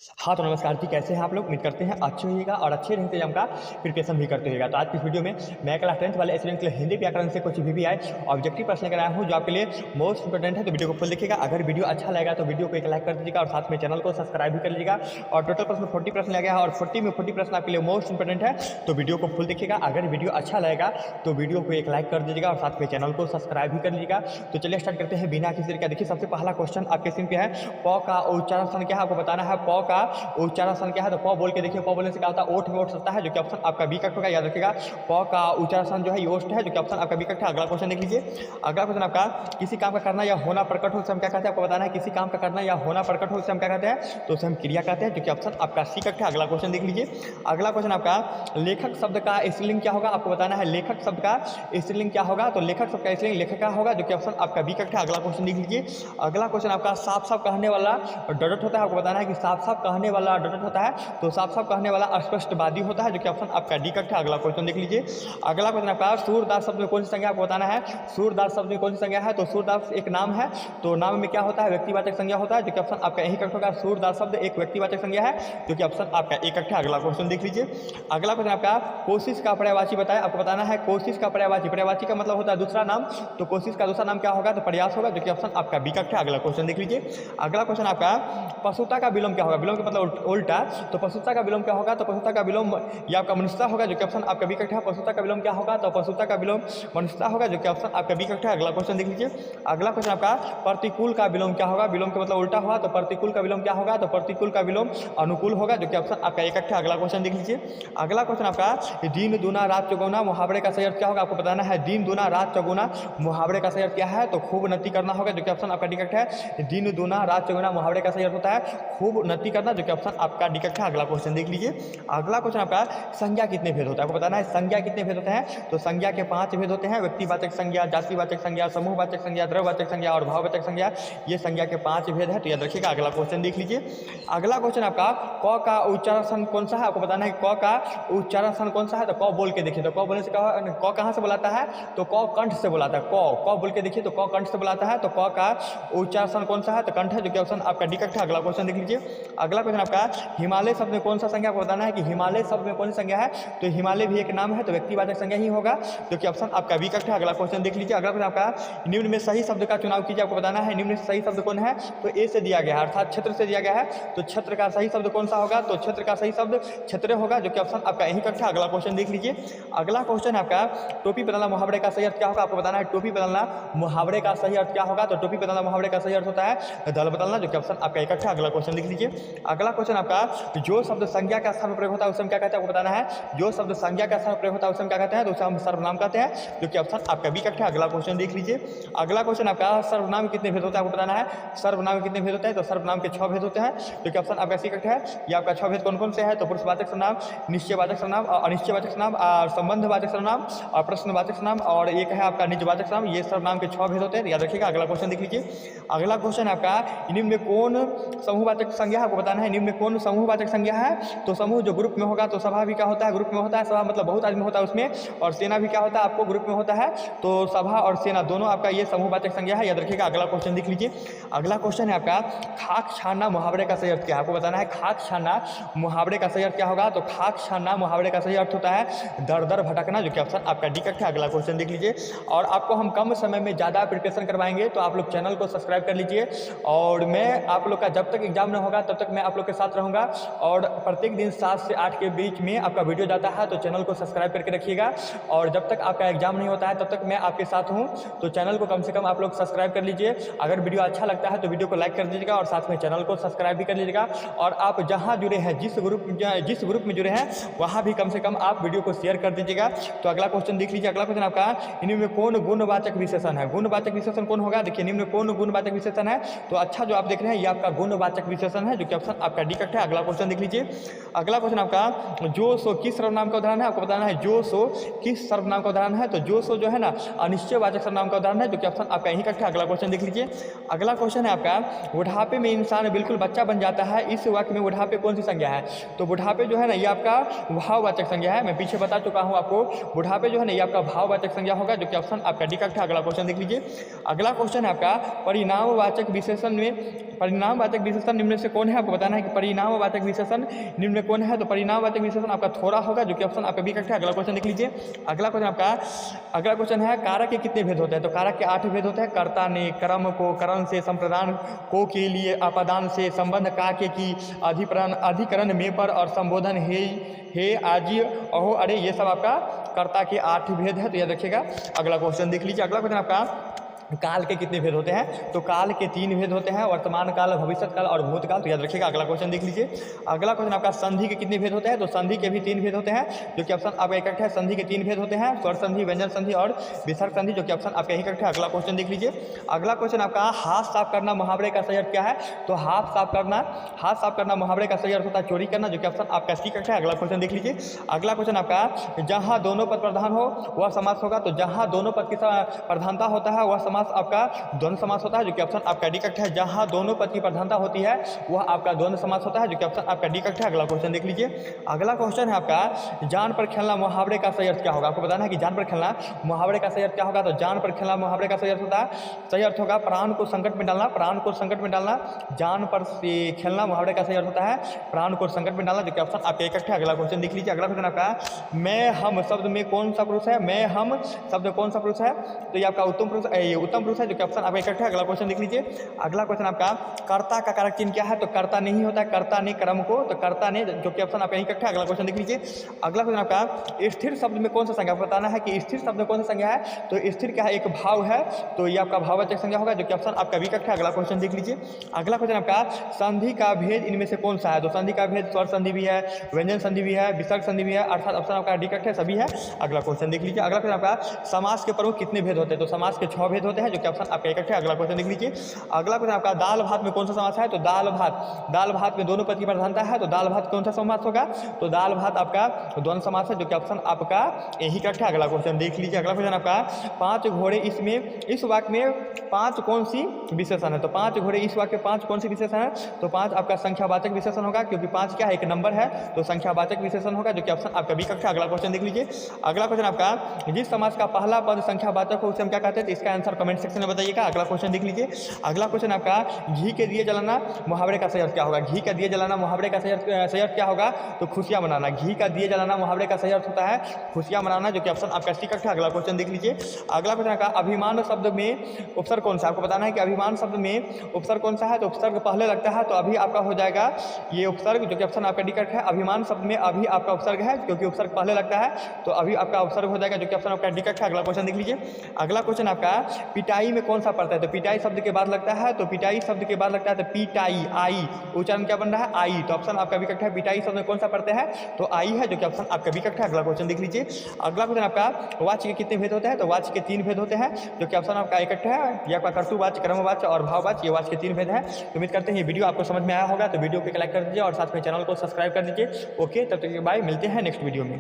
हाँ, तो नमस्कार जी, कैसे हैं आप लोग? उम्मीद करते हैं अच्छे होइएगा और अच्छे ढंग से एग्ज़ाम का प्रिपरेशन भी करते होइएगा। तो आज की इस वीडियो में मैं क्लास 10th वाले स्टूडेंट के लिए हिंदी व्याकरण से कुछ वीवीआई ऑब्जेक्टिव प्रश्न लेकर आया हूँ, जो आपके लिए मोस्ट इंपोर्टेंट है। तो वीडियो को फुल देखिएगा। अगर वीडियो अच्छा लगेगा तो वीडियो को एक लाइक कर दीजिएगा और साथ में चैनल को सब्सक्राइब भी कर लीजिएगा। और टोटल प्रश्न 40 प्रश्न लिया गया है और 40 में 40 प्रश्न आपके लिए मोस्ट इंपोर्टेंट है, तो वीडियो को फुल देखिएगा। अगर वीडियो अच्छा लगेगा तो वीडियो को एक लाइक कर दीजिएगा और साथ में चैनल को सब्सक्राइब भी कर लीजिएगा। तो चलिए स्टार्ट करते हैं बिना किसी देर का। देखिए, सबसे पहला क्वेश्चन आपके स्क्रीन पे है, प का उच्चारण क्या है आपको बताना है। प का उच्चारण क्या है, तो प बोल के देखिए। प बोलने से क्या होता है, ओठ में ओठ सकता है, जो कि ऑप्शन आपका बी कट होगा। याद रखिएगा, प का उच्चारण जो है ये ओष्ठ है, जो कि ऑप्शन आपका बी कट है। अगला क्वेश्चन देख लीजिए। अगला क्वेश्चन आपका, किसी काम का करना या होना प्रकट हो उसे हम क्या कहते हैं आपको बताना है। किसी काम का करना या होना प्रकट हो उसे हम क्या कहते हैं, तो उसे हम क्रिया कहते हैं, जो कि ऑप्शन आपका सी कट है। अगला क्वेश्चन देख लीजिए। अगला क्वेश्चन आपका, लेखक शब्द का स्त्रीलिंग क्या होगा आपको बताना है। लेखक शब्द का स्त्रीलिंग क्या होगा, तो लेखक शब्द का स्त्रीलिंग लेखिका होगा, जो कि ऑप्शन आपका बी कट है। अगला क्वेश्चन देख लीजिए। अगला क्वेश्चन आपका, साफ साफ कहने वाला डडट होता है, आपको बताना है कि साफ साफ कहने वाला डडट होता है, तो साफ साफ कहने वाला अस्पष्टवादी होता है, जो कि ऑप्शन आपका डी कट है। अगला क्वेश्चन देख लीजिए। अगला क्वेश्चन आपका, सूरदास शब्द में कौन सी संज्ञा आपको बताना है। सूरदास शब्द में कौन सी संज्ञा है, तो सूरदास एक नाम है, तो नाम में क्या होता है, व्यक्तिवाचक संज्ञा होता है, जो कि ऑप्शन आपका यही कट होगा। सूरदास शब्द एक व्यक्तिवाचक संज्ञा है, जो कि ऑप्शन आपका एक कट है। अगला क्वेश्चन देख लीजिए। अगला क्वेश्चन आपका, कोशिश का पर्यायवाची बताया, आपको बताना है कोशिश का पर्यायवाची। पर्यायवाची का मतलब होता है दूसरा नाम, तो कोशिश का दूसरा नाम क्या होगा, तो प्रयास होगा, जो कि ऑप्शन आपका बी कट है। अगला क्वेश्चन देख लीजिए। अगला क्वेश्चन आपका, पशुता का विलोम क्या होगा। विलोम का मतलब उल्टा, तो पशुता का विलोम क्या होगा, तो पशुता का विलोम या आपका मनुष्यता होगा, जो कि ऑप्शन आपका बी कट है। पशुता का विलोम क्या होगा, तो पशुता का विलोम मनुष्यता होगा, जो कि ऑप्शन आपका बी कट है। अगला क्वेश्चन देख लीजिए। अगला क्वेश्चन आपका, प्रतिकूल का विलोम क्या होगा। विलोम का मतलब उल्टा हुआ, तो प्रतिकूल का विलोम क्या होगा, तो प्रतिकूल का विलोम अनुकूल होगा, जो कि ऑप्शन आपका एक कट है। अगला क्वेश्चन देख लीजिए। अगला क्वेश्चन आपका, दिन दूना रात चौगुना मुहावरे का सही अर्थ क्या होगा, आपको बताना है। दिन दूना रात चौगुना मुहावरे का सही अर्थ क्या है, तो खूब उन्नति करना होगा, जो कि ऑप्शन आपका डी कट है। दिन दूना रात चौगुना मुहावरे का सही अर्थ होता है खूब उन्नति करना, जो कि ऑप्शन आपका डी कट है। अगला क्वेश्चन देख लीजिए। अगला क्वेश्चन आपका, संज्ञा कितने भेद होता है, आपको बताना है। संज्ञा कितने भेद होते हैं, तो संज्ञा के 5 भेद होते हैं। व्यक्तिवाचक संज्ञा, जातिवाचक संज्ञा, समूहवाचक संज्ञा, द्रव्यवाचक संज्ञा और भाववाचक संज्ञा, ये संज्ञा के 5 भेद है, तो याद रखिएगा। अगला क्वेश्चन देख लीजिए। अगला क्वेश्चन आपका, क का उच्चारण कौन सा है, आपको बताना है क का उच्चारण कौन सा है, तो क बोल के देखिए। तो क बोलने से क कहाँ से बुलाता है, तो क कंठ से बुलाता है। क बोल के देखिए, तो क कंठ से बुलाता है, तो क का उच्चारण कौन सा है, तो कंठ है, जो कि ऑप्शन आपका डी कट है। अगला क्वेश्चन देख लीजिए। अगला क्वेश्चन आपका, हिमालय शब्द में कौन सा संज्ञा, आपको बताना है कि हिमालय शब्द में कौन सी संज्ञा है, तो हिमालय भी एक नाम है, तो व्यक्तिवाचक संज्ञा ही होगा, जो कि ऑप्शन आपका बी कट है। अगला क्वेश्चन देख लीजिए। अगला क्वेश्चन आपका, निम्न में सही शब्द का चुनाव कीजिए, आपको बताना है निम्न में सही शब्द कौन है, तो ए से दिया गया है, अर्थात क्षेत्र से दिया गया है, तो क्षेत्र का सही शब्द कौन सा होगा, तो क्षेत्र का सही शब्द क्षेत्र होगा, जो कि ऑप्शन आपका यही कट है। अगला क्वेश्चन देख लीजिए। अगला क्वेश्चन आपका, टोपी बदलना मुहावरे का सही अर्थ क्या होगा, आपको बताना है। टोपी बदलना मुहावरे का सही अर्थ क्या होगा, तो टोपी बदलना मुहावरे का सही अर्थ होता है दल बदलना, जो कि ऑप्शन आपका एक कट है। अगला क्वेश्चन देख लीजिए। अगला क्वेश्चन आपका, जो शब्द संज्ञा का स्थान में प्रयोग होता है उसे हम क्या कहते हैं, आपको बताना है। जो शब्द संज्ञा का स्थान में प्रयोग होता है उसे हम क्या कहते हैं, तो उसे हम सर्वनाम कहते हैं, जो कि ऑप्शन आपका बी कट है। अगला क्वेश्चन देख लीजिए। अगला क्वेश्चन आपका, सर्वनाम कितने भेद होता है, आपको बताना है। सर्वनाम कितने भेद होते हैं, तो सर्वनाम के 6 भेद होते हैं, जो कि ऑप्शन आपका सी कट है। ये आपका 6 भेद कौन कौन से है, तो पुरुषवाचक सर्वनाम, निश्चयवाचक सर्वनाम, अनिश्चयवाचक सर्वनाम, संबंधवाचक सर्वनाम और प्रश्नवाचक सर्वनाम, और एक है आपका निजवाचक सर्वनाम। ये सर्वनाम के 6 भेद होते हैं, याद रखिएगा। अगला क्वेश्चन देख लीजिए। अगला क्वेश्चन आपका, निम्न में कौन समूहवाचक संज्ञा है, आपको बताना है। निम्न में कौन समूहवाचक संज्ञा है, तो समूह जो ग्रुप में होगा, तो सभा भी क्या होता है, ग्रुप में होता है। सभा मतलब बहुत आदमी होता है उसमें, और सेना भी क्या होता है, आपको ग्रुप में होता है, तो सभा और सेना दोनों आपका ये समूहवाचक संज्ञा है, याद रखिएगा। अगला क्वेश्चन देख लीजिए। अगला क्वेश्चन है आपका, खाक छानना मुहावरे का सही अर्थ क्या है, आपको बताना है। खाक छानना मुहावरे का सही अर्थ क्या होगा, तो खाक छानना मुहावरे का सही अर्थ होता है दर दर भटकना, जो कि ऑप्शन आपका डी कट है। अगला क्वेश्चन देख लीजिए। और आपको हम कम समय में ज़्यादा प्रिपरेशन करवाएंगे, तो आप लोग चैनल को सब्सक्राइब कर लीजिए। और मैं आप लोग का जब तक एग्जाम नहीं होगा तब तक मैं आप लोग के साथ रहूँगा, और प्रत्येक दिन 7 से 8 के बीच में आपका वीडियो जाता है, तो चैनल को सब्सक्राइब करके रखिएगा। और जब तक आपका एग्जाम नहीं होता है तब तक मैं आपके साथ हूँ, तो चैनल को कम से कम आप लोग सब्सक्राइब कर लीजिए। अगर वीडियो अच्छा लगता है तो वीडियो को लाइक कर दीजिएगा और साथ में चैनल को सब्सक्राइब भी कर लीजिएगा। और आप जहाँ जुड़े हैं, जिस ग्रुप में जुड़े हैं, वहाँ भी कम से कम आप वीडियो को शेयर कर दीजिएगा। तो अगला क्वेश्चन देख लीजिए। अगला क्वेश्चन आपका, निम्न में कौन गुणवाचक विशेषण है। गुणवाचक विशेषण कौन होगा, देखिए निम्न में कौन गुणवाचक विशेषण है, तो अच्छा जो आप देख रहे हैं ये आपका गुणवाचक विशेषण है, जो कि ऑप्शन आपका डी कट है। अगला क्वेश्चन देख लीजिए। अगला क्वेश्चन आपका, जो सो किस सर्वनाम का उदाहरण है, आपको बताना है। जो सो किस सर्वनाम का उदाहरण है, तो जो सो जो है ना अनिश्चयवाचक सर्वनाम का उदाहरण है, जो कि ऑप्शन आपका यही कट है। अगला क्वेश्चन देख लीजिए। अगला क्वेश्चन है आपका, बुढ़ापे में इंसान बिल्कुल बच्चा बन जाता है, इस वाक्य में बुढ़ापे कौन सी संज्ञा है, तो बुढ़ापे जो है ना ये आपका भाववाचक संज्ञा है। मैं पीछे बता चुका हूँ आपको, बुढ़ापे जो है ना ये आपका भाववाचक संज्ञा होगा, जो कि ऑप्शन आपका डी कट है। अगला क्वेश्चन देख लीजिए। अगला क्वेश्चन है आपका, परिणामवाचक विशेषण में परिणामवाचक विशेषण निम्न से कौन है, आपको बताना है कि परिणामवाचक विशेषण निम्न में कौन है। तो परिणामवाचक विशेषण आपका थोड़ा होगा, जो कि ऑप्शन आपका बी करेक्ट है। अगला क्वेश्चन देख लीजिए। अगला क्वेश्चन है कारक के कितने भेद होते हैं। तो कारक के 8 भेद होते हैं। कर्ता ने, क्रम को, करण से, संप्रदान को के लिए, अपादान से, संबंध का के की, अधिकरण में पर और संबोधन हे आजी अहो अरे, ये सब आपका कर्ता के 8 भेद है। तो याद रखिएगा। अगला क्वेश्चन देख लीजिए। अगला क्वेश्चन आपका काल के कितने भेद होते हैं। तो काल के 3 भेद होते हैं, वर्तमान काल, भविष्य काल और भूतकाल। तो याद रखिएगा। अगला क्वेश्चन देख लीजिए। अगला क्वेश्चन आपका संधि के कितने भेद होते हैं। तो संधि के भी 3 भेद होते हैं, जो कि ऑप्शन आपका करेक्ट है। संधि के 3 भेद होते हैं, स्वर संधि, व्यंजन संधि और विसर्ग संधि, जो कि ऑप्शन आपका यही करेक्ट है। अगला क्वेश्चन देख लीजिए। अगला क्वेश्चन आपका हाथ साफ करना मुहावरे का सही अर्थ क्या है। तो हाथ साफ करना मुहावरे का सही अर्थ होता है चोरी करना, जो कि ऑप्शन आपका सी करेक्ट है। अगला क्वेश्चन देख लीजिए। अगला क्वेश्चन आपका जहां दोनों पद प्रधान हो वह समास होगा। तो जहां दोनों पद की प्रधानता होता है वह समास आपका द्वंद्व समास होता है, जो कि ऑप्शन आपका डी करेक्ट है। जहां दोनों पद की प्रधानता होती है वह आपका द्वंद्व समास होता है, जो कि ऑप्शन आपका डी करेक्ट है। अगला क्वेश्चन देख लीजिए। अगला क्वेश्चन है आपका जान पर खेलना मुहावरे का सही अर्थ क्या होगा। आपको बताना है कि जान पर खेलना मुहावरे का सही अर्थ क्या होगा। तो जान पर खेलना मुहावरे का सही अर्थ होता है, सही अर्थ होगा प्राण को संकट में डालना, प्राण को संकट में डालना। जान पर खेलना मुहावरे का सही अर्थ होता है प्राण को संकट में डालना, जो कि ऑप्शन आपका करेक्ट है। अगला क्वेश्चन देख लीजिए। अगला क्वेश्चन आपका मैं हम शब्द में कौन सा पुरुष है। मैं हम शब्द में कौन सा पुरुष है। तो ये आपका उत्तम पुरुष है, जो कि ऑप्शन आपका करेक्ट है। अगला क्वेश्चन देख लीजिए। अगला क्वेश्चन आपका कर्ता का कारक चिन्ह क्या है। तो कर्ता नहीं होता है, कर्ता ने क्रम को, तो कर्ता ने, जो कि ऑप्शन आपका यही करेक्ट है। अगला क्वेश्चन देख लीजिए। अगला क्वेश्चन आपका स्थिर शब्द में कौन सा संज्ञा। बताना है कि स्थिर शब्द में कौन सा संज्ञा है। तो स्थिर क्या है, एक भाव है, तो ये आपका भाववाचक संज्ञा होगा, जो कि ऑप्शन आपका बी करेक्ट है। अगला क्वेश्चन देख लीजिए। अगला क्वेश्चन आपका संधि का भेद इनमें से कौन सा है। तो संधि का भेद स्वर संधि भी है, व्यंजन संधि भी है, विसर्ग संधि भी है, अर्थात ऑप्शन आपका डी करेक्ट है, सभी है। अगला क्वेश्चन देख लीजिए। अगला क्वेश्चन आपका समास के प्रमुख कितने भेद होते हैं। तो समास के 6 भेद होते हैं, जो कि ऑप्शन आपका करेक्ट है। अगला क्वेश्चन देख लीजिए। अगला क्वेश्चन आपका दाल भात में कौन सा समास है। तो दाल भात में दोनों पद की प्रधानता है, तो दाल भात कौन सा समास होगा। तो दाल भात आपका द्वंद्व समास है, जो कि ऑप्शन आपका यही करेक्ट है। अगला क्वेश्चन देख लीजिए। अगला क्वेश्चन आपका 5 घोड़े इस वाक्य में 5 कौन सी विशेषण है। तो 5 घोड़े इस वाक्य में 5 कौन सी विशेषण है। तो 5 आपका संख्यावाचक विशेषण होगा, क्योंकि 5 क्या है, एक नंबर है, तो संख्यावाचक विशेषण होगा, जो कि ऑप्शन आपका बी करेक्ट है। अगला क्वेश्चन देख लीजिए। अगला क्वेश्चन आपका जिस समास का पहला पद संख्यावाचक हो उसे हम क्या कहते हैं। तो इसका आंसर कमेंट सेक्शन में बताइएगा। अगला क्वेश्चन देख लीजिए। अगला क्वेश्चन आपका घी के दिए जलाना मुहावरे का सही अर्थ क्या होगा। घी का दिए जलाना मुहावरे का सही अर्थ क्या होगा। तो खुशियां मनाना। घी का दिए जलाना मुहावरे का सही अर्थ होता है खुशियां मनाना, जो कि ऑप्शन आपका सी करेक्ट है। अगला क्वेश्चन देख लीजिए। अगला क्वेश्चन आपका अभिमान शब्द में उपसर्ग कौन सा। आपको बताना है कि अभिमान शब्द में उपसर्ग कौन सा है। तो उपसर्ग पहले लगता है, तो अभी आपका हो जाएगा ये उपसर्ग, जो कि ऑप्शन आपका डी करेक्ट है। अभिमान शब्द में अभी आपका उपसर्ग है, क्योंकि उपसर्ग पहले लगता है, तो अभी आपका उपसर्ग हो जाएगा, जो कि ऑप्शन आपका डी करेक्ट है। अगला क्वेश्चन देख लीजिए। अगला क्वेश्चन आपका पिटाई में कौन सा पड़ता है। तो पिटाई शब्द के बाद लगता है, तो पिटाई शब्द के बाद लगता है, तो पिटाई आई, उच्चारण क्या बन रहा है, आई, तो ऑप्शन आपका बी करेक्ट है। पिटाई शब्द में कौन सा पड़ता है, तो आई है, जो कि ऑप्शन आपका बी करेक्ट है। अगला क्वेश्चन देख लीजिए। अगला क्वेश्चन आपका वाच्य के कितने भेद होते हैं। तो वाच्य के 3 भेद होते हैं, जो कि ऑप्शन आपका करेक्ट है। ये आपका कर्तृवाच्य, क्रमवाच्य और भाववाच्य, ये वाच्य के 3 भेद है। तो उम्मीद करते हैं ये वीडियो आपको समझ में आया होगा। तो वीडियो को लाइक कर दीजिए और साथ में चैनल को सब्सक्राइब कर दीजिए। ओके, तब तक बाय, मिलते हैं नेक्स्ट वीडियो में।